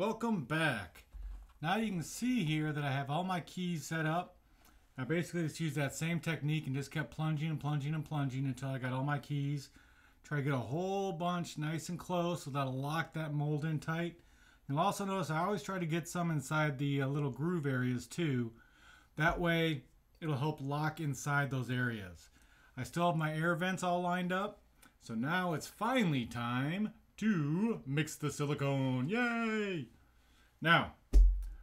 welcome back. Now you can see here that I have all my keys set up. I basically just used that same technique and just kept plunging and plunging and plunging until I got all my keys. Try to get a whole bunch nice and close so that'll lock that mold in tight. You'll also notice I always try to get some inside the little groove areas too. That way it'll help lock inside those areas. I still have my air vents all lined up. So now it's finally time to mix the silicone. Yay! Now,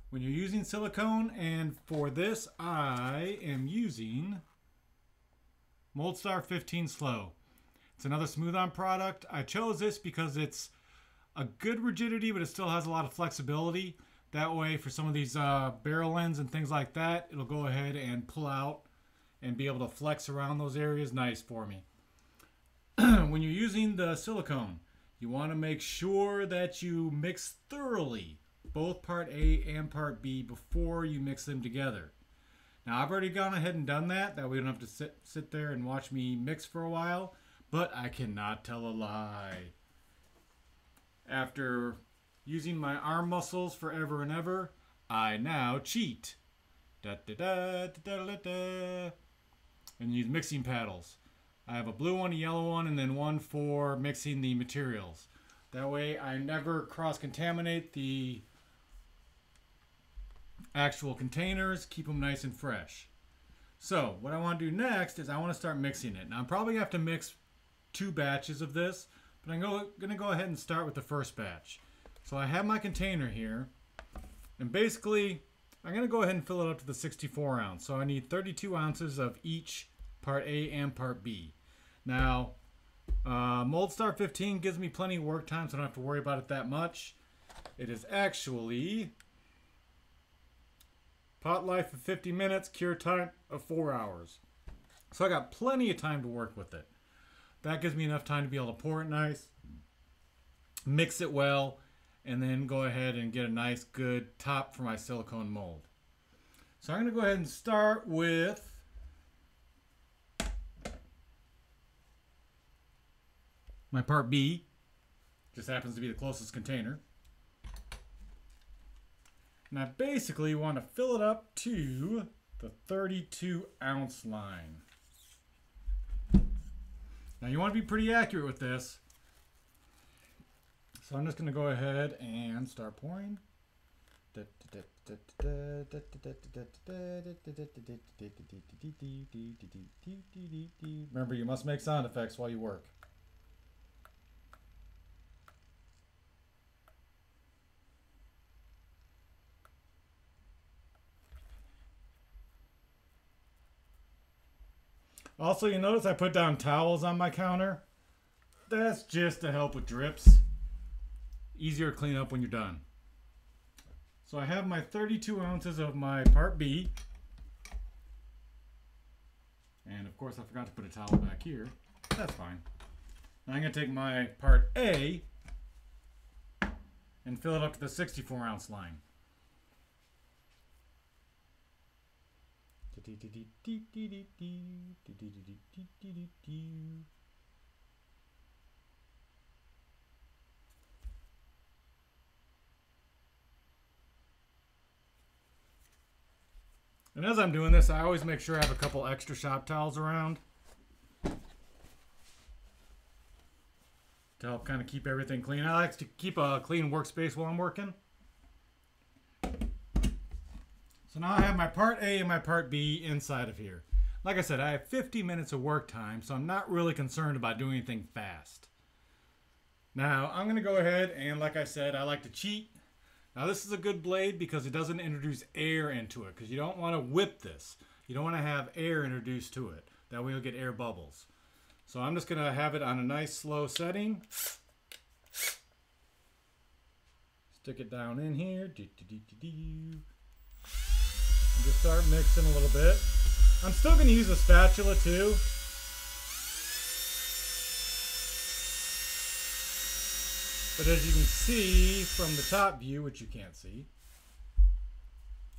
when you're using silicone, and for this I am using MoldStar 15 Slow. It's another smooth-on product. I chose this because it's a good rigidity, but it still has a lot of flexibility. That way, for some of these barrel ends and things like that, it'll go ahead and pull out and be able to flex around those areas nice for me. When you're using the silicone, you want to make sure that you mix thoroughly both part A and part B before you mix them together. Now I've already gone ahead and done that. That way you don't have to sit there and watch me mix for a while. But I cannot tell a lie. After using my arm muscles forever and ever, I now cheat. Da, da, da, da, da, da, and use mixing paddles. I have a blue one, a yellow one, and then one for mixing the materials. That way I never cross-contaminate the actual containers, keep them nice and fresh. So what I want to do next is I want to start mixing it. Now I'm probably going to have to mix 2 batches of this, but I'm going to go ahead and start with the first batch. So I have my container here, and basically I'm going to go ahead and fill it up to the 64 ounce. So I need 32 ounces of each part A and part B. Now, MoldStar 15 gives me plenty of work time, so I don't have to worry about it that much. It is actually pot life of 50 minutes, cure time of 4 hours. So I got plenty of time to work with it. That gives me enough time to be able to pour it nice, mix it well, and then go ahead and get a nice good top for my silicone mold. So I'm going to go ahead and start with my part B. Just happens to be the closest container. And I basically want to fill it up to the 32 ounce line. Now you want to be pretty accurate with this. So I'm just going to go ahead and start pouring. Remember, you must make sound effects while you work. Also, you notice I put down towels on my counter. That's just to help with drips. Easier to clean up when you're done. So I have my 32 ounces of my part B. And of course I forgot to put a towel back here. That's fine. Now I'm going to take my part A and fill it up to the 64 ounce line. And as I'm doing this, I always make sure I have a couple extra shop towels around to help kind of keep everything clean. I like to keep a clean workspace while I'm working. So now I have my part A and my part B inside of here. Like I said, I have 50 minutes of work time, so I'm not really concerned about doing anything fast. Now, I'm going to go ahead and, like I said, I like to cheat. Now, this is a good blade because it doesn't introduce air into it, because you don't want to whip this. You don't want to have air introduced to it. That way you'll get air bubbles. So I'm just going to have it on a nice slow setting. Stick it down in here. Just start mixing a little bit. I'm still going to use a spatula too. But as you can see from the top view, which you can't see,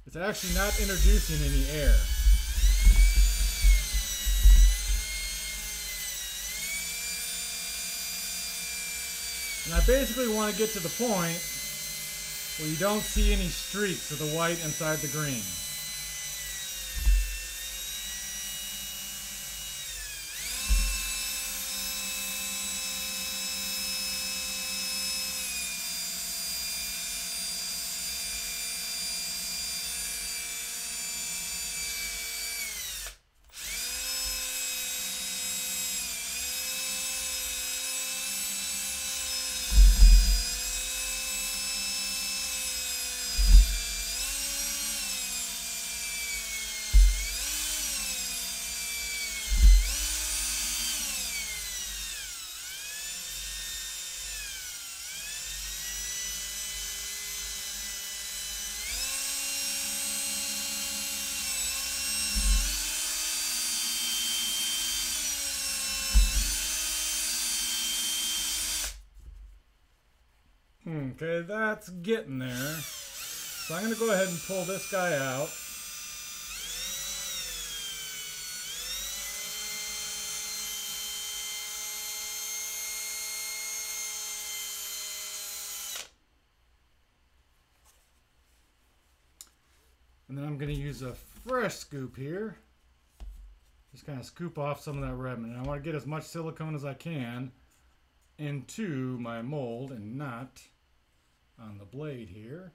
it's actually not introducing any air. And I basically want to get to the point where you don't see any streaks of the white inside the green. Okay, that's getting there. So I'm going to go ahead and pull this guy out. And then I'm going to use a fresh scoop here. Just kind of scoop off some of that remnant. I want to get as much silicone as I can into my mold and not on the blade here.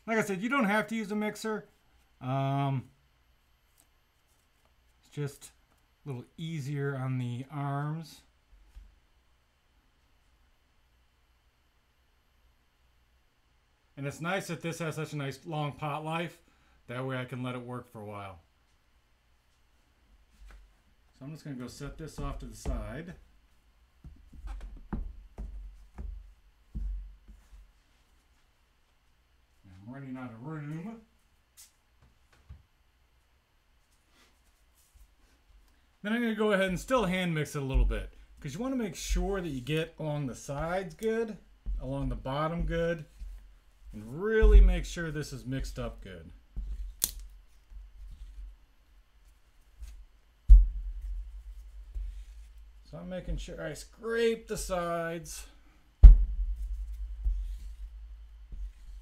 Like I said, you don't have to use a mixer. It's just a little easier on the arms. And it's nice that this has such a nice long pot life. That way I can let it work for a while. So I'm just going to go set this off to the side. I'm running out of room. Then I'm going to go ahead and still hand mix it a little bit, because you want to make sure that you get along the sides good, along the bottom good, and really make sure this is mixed up good. So I'm making sure I scrape the sides,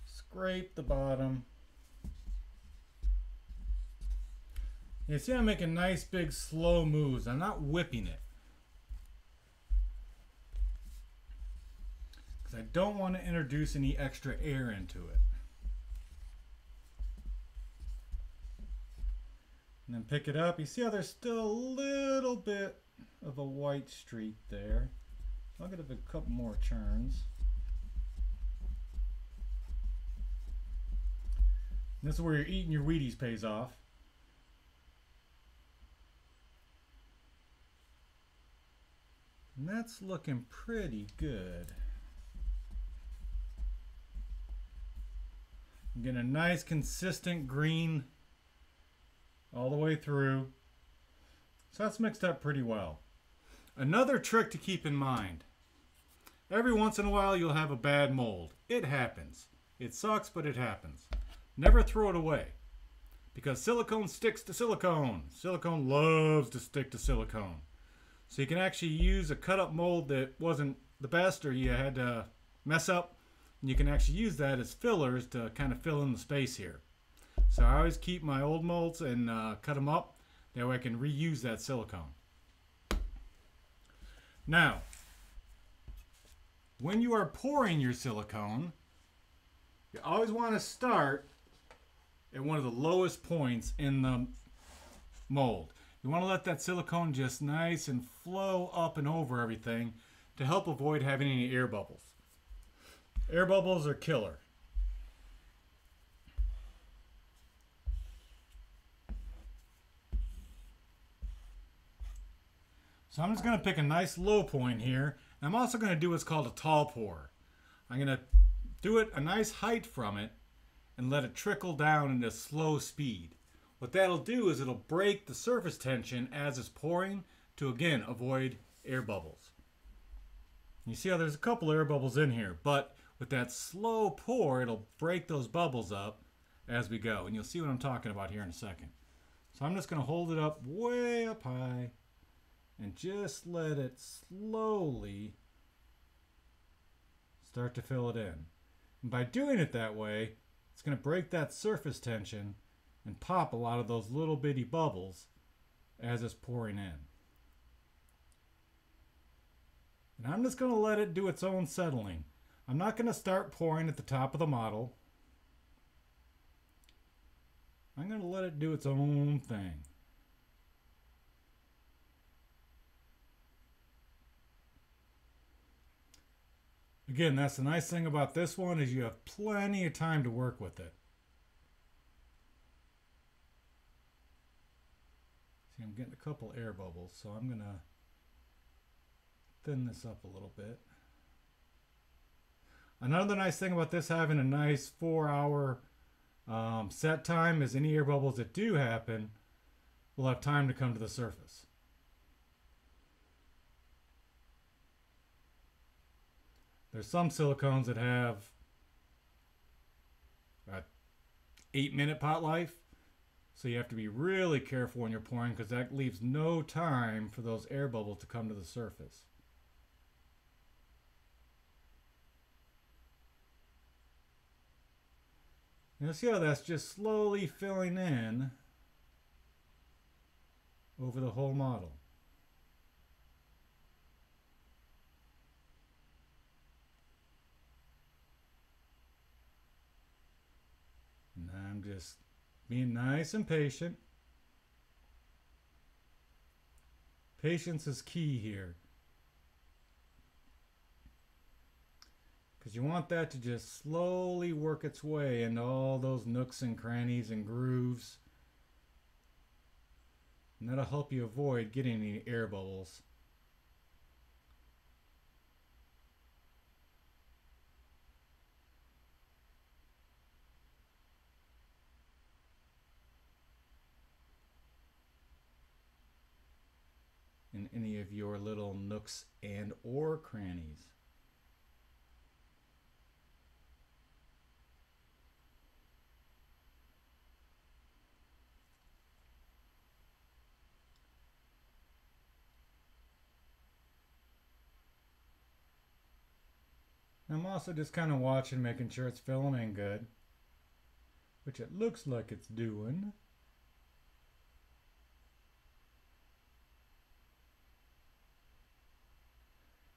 scrape the bottom. You see I'm making nice big slow moves. I'm not whipping it, because I don't want to introduce any extra air into it. And then pick it up. You see how there's still a little bit of a white streak there. I'll give it a couple more turns. And this is where you're eating your Wheaties pays off. And that's looking pretty good. I'm getting a nice consistent green all the way through. So that's mixed up pretty well. Another trick to keep in mind. Every once in a while you'll have a bad mold. It happens. It sucks, but it happens. Never throw it away, because silicone sticks to silicone. Silicone loves to stick to silicone. So you can actually use a cut up mold that wasn't the best, or you had to mess up, and you can actually use that as fillers to kind of fill in the space here. So I always keep my old molds and cut them up. That way I can reuse that silicone. Now, when you are pouring your silicone, you always want to start at one of the lowest points in the mold. You want to let that silicone just nice and flow up and over everything to help avoid having any air bubbles. Air bubbles are killer. So I'm just going to pick a nice low point here. I'm also going to do what's called a tall pour. I'm going to do it a nice height from it and let it trickle down into slow speed. What that'll do is it'll break the surface tension as it's pouring to, again, avoid air bubbles. You see how there's a couple air bubbles in here, but with that slow pour, it'll break those bubbles up as we go. And you'll see what I'm talking about here in a second. So I'm just going to hold it up way up high and just let it slowly start to fill it in. And by doing it that way, it's going to break that surface tension and pop a lot of those little bitty bubbles as it's pouring in. And I'm just going to let it do its own settling. I'm not going to start pouring at the top of the model. I'm going to let it do its own thing. Again, that's the nice thing about this one is you have plenty of time to work with it. See, I'm getting a couple air bubbles, so I'm going to thin this up a little bit. Another nice thing about this having a nice 4-hour set time is any air bubbles that do happen will have time to come to the surface. There's some silicones that have a 8-minute pot life, so you have to be really careful when you're pouring because that leaves no time for those air bubbles to come to the surface. You'll see how that's just slowly filling in over the whole model. And I'm just being nice and patient. Patience is key here. Because you want that to just slowly work its way into all those nooks and crannies and grooves. And that'll help you avoid getting any air bubbles. In any of your little nooks and or crannies. I'm also just kind of watching, making sure it's filling in good, which it looks like it's doing.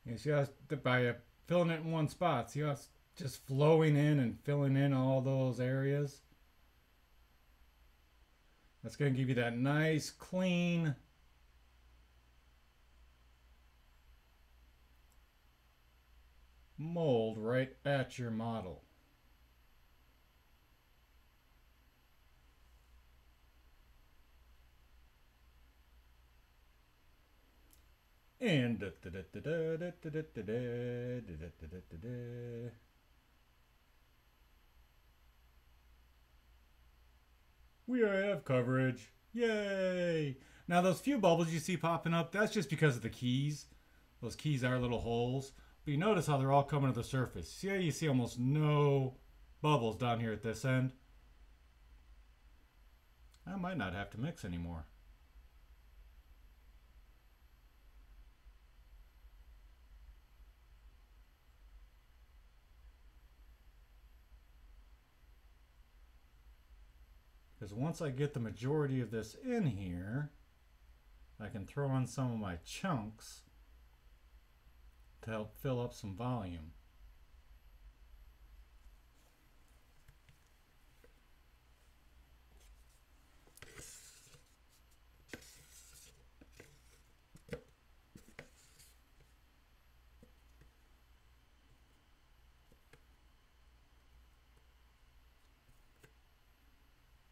You see how by filling it in one spot, see how it's just flowing in and filling in all those areas? That's going to give you that nice, clean mold right at your model. And we have coverage. Yay! Now those few bubbles you see popping up, that's just because of the keys. Those keys are little holes. But you notice how they're all coming to the surface. See how you see almost no bubbles down here at this end? I might not have to mix anymore. Because once I get the majority of this in here, I can throw in some of my chunks to help fill up some volume.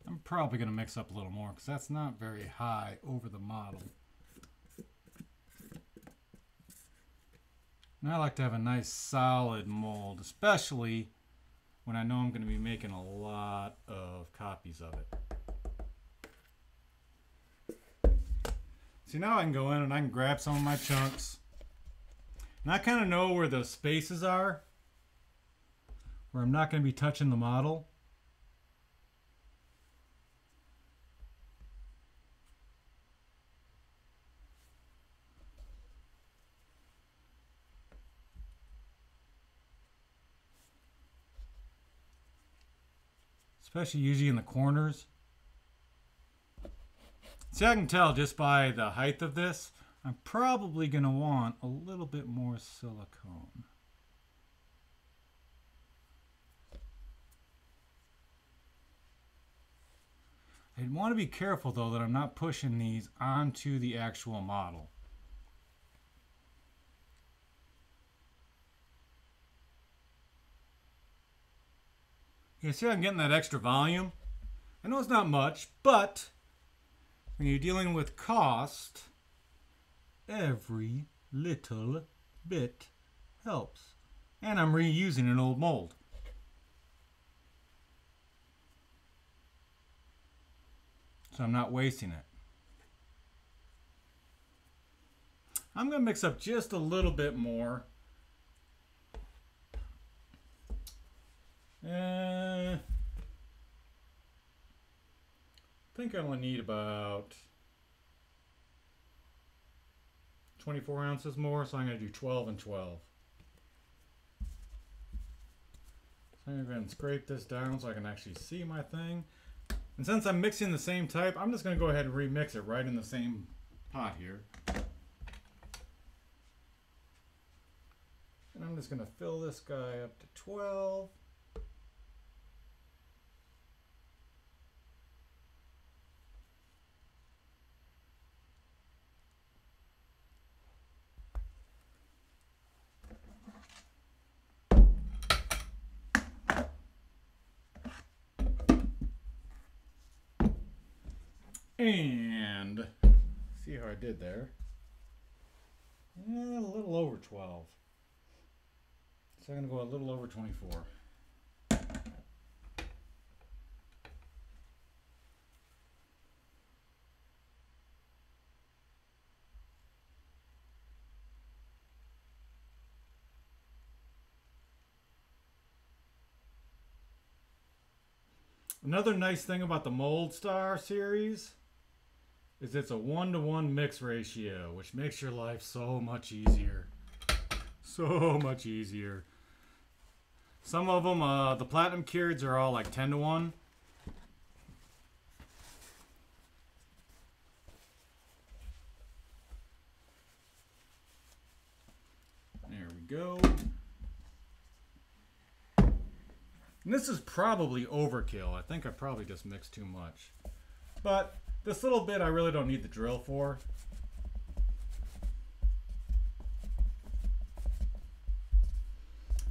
I'm probably going to mix up a little more because that's not very high over the model. And I like to have a nice solid mold, especially when I know I'm going to be making a lot of copies of it. See, now I can go in and I can grab some of my chunks. And I kind of know where the spaces are, where I'm not going to be touching the model. especially usually in the corners. See, I can tell just by the height of this, I'm probably going to want a little bit more silicone. I want to be careful though that I'm not pushing these onto the actual model. You see I'm getting that extra volume? I know it's not much, but when you're dealing with cost, every little bit helps. And I'm reusing an old mold. So I'm not wasting it. I'm going to mix up just a little bit more. I think I only need about 24 ounces more, so I'm going to do 12 and 12. So I'm going to go ahead and scrape this down so I can actually see my thing. And since I'm mixing the same type, I'm just going to go ahead and remix it right in the same pot here. And I'm just going to fill this guy up to 12. And see how I did there. Yeah, a little over 12. So I'm going to go a little over 24. Another nice thing about the Mold Star series is it's a 1-to-1 mix ratio, which makes your life so much easier. So much easier. Some of them, the Platinum Cures are all like 10-to-1. There we go. And this is probably overkill. I think I probably just mixed too much. But this little bit I really don't need the drill for.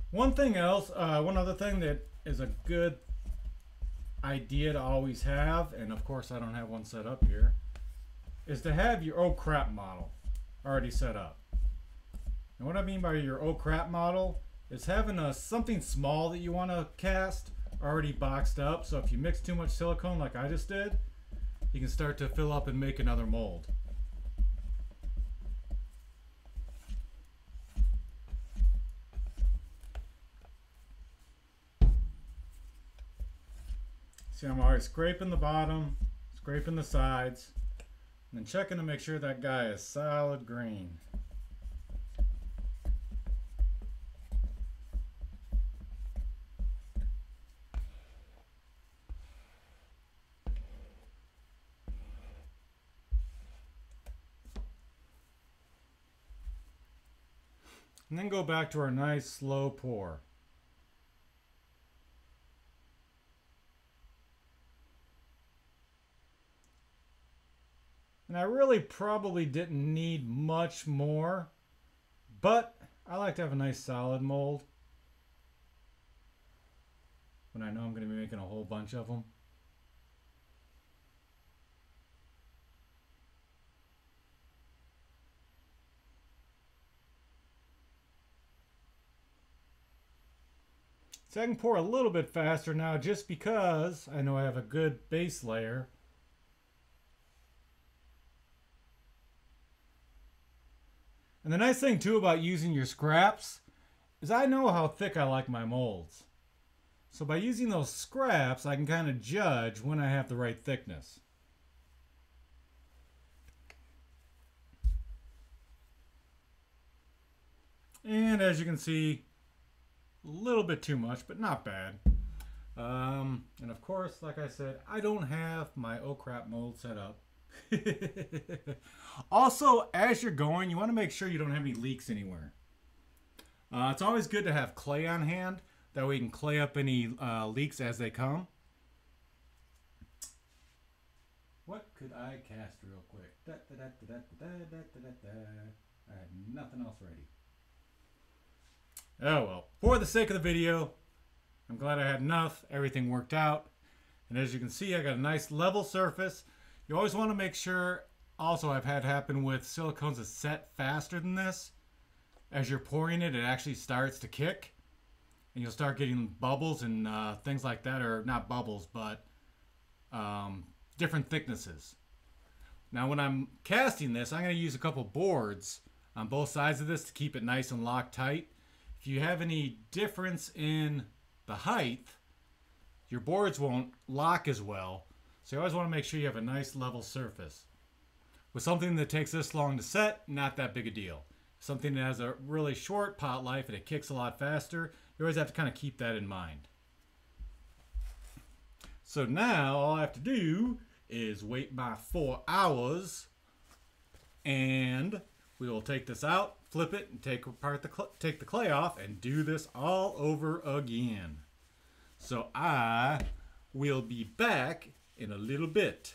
One other thing that is a good idea to always have, and of course I don't have one set up here, is to have your oh crap model already set up. And what I mean by your oh crap model is having something small that you want to cast already boxed up, so if you mix too much silicone like I just did, you can start to fill up and make another mold. See, I'm always scraping the bottom, scraping the sides, and then checking to make sure that guy is solid green. And then go back to our nice slow pour. And I really probably didn't need much more, but I like to have a nice solid mold when I know I'm going to be making a whole bunch of them. So I can pour a little bit faster now just because I know I have a good base layer. And the nice thing too about using your scraps is I know how thick I like my molds. So by using those scraps, I can kind of judge when I have the right thickness. And as you can see, a little bit too much, but not bad. And of course, like I said, I don't have my oh crap mold set up. Also, as you're going, you want to make sure you don't have any leaks anywhere. It's always good to have clay on hand. That way you can clay up any leaks as they come. What could I cast real quick? I had nothing else ready. Oh well, for the sake of the video, I'm glad I had enough. Everything worked out. And as you can see, I got a nice level surface. You always want to make sure, also I've had happen with silicones that set faster than this. As you're pouring it, it actually starts to kick. And you'll start getting bubbles and things like that, or not bubbles, but different thicknesses. Now when I'm casting this, I'm going to use a couple boards on both sides of this to keep it nice and locked tight. If you have any difference in the height, your boards won't lock as well. So you always want to make sure you have a nice level surface. With something that takes this long to set, not that big a deal. Something that has a really short pot life and it kicks a lot faster, you always have to kind of keep that in mind. So now all I have to do is wait my 4 hours, and we will take this out, flip it, and take the clay off, and do this all over again. So I will be back in a little bit.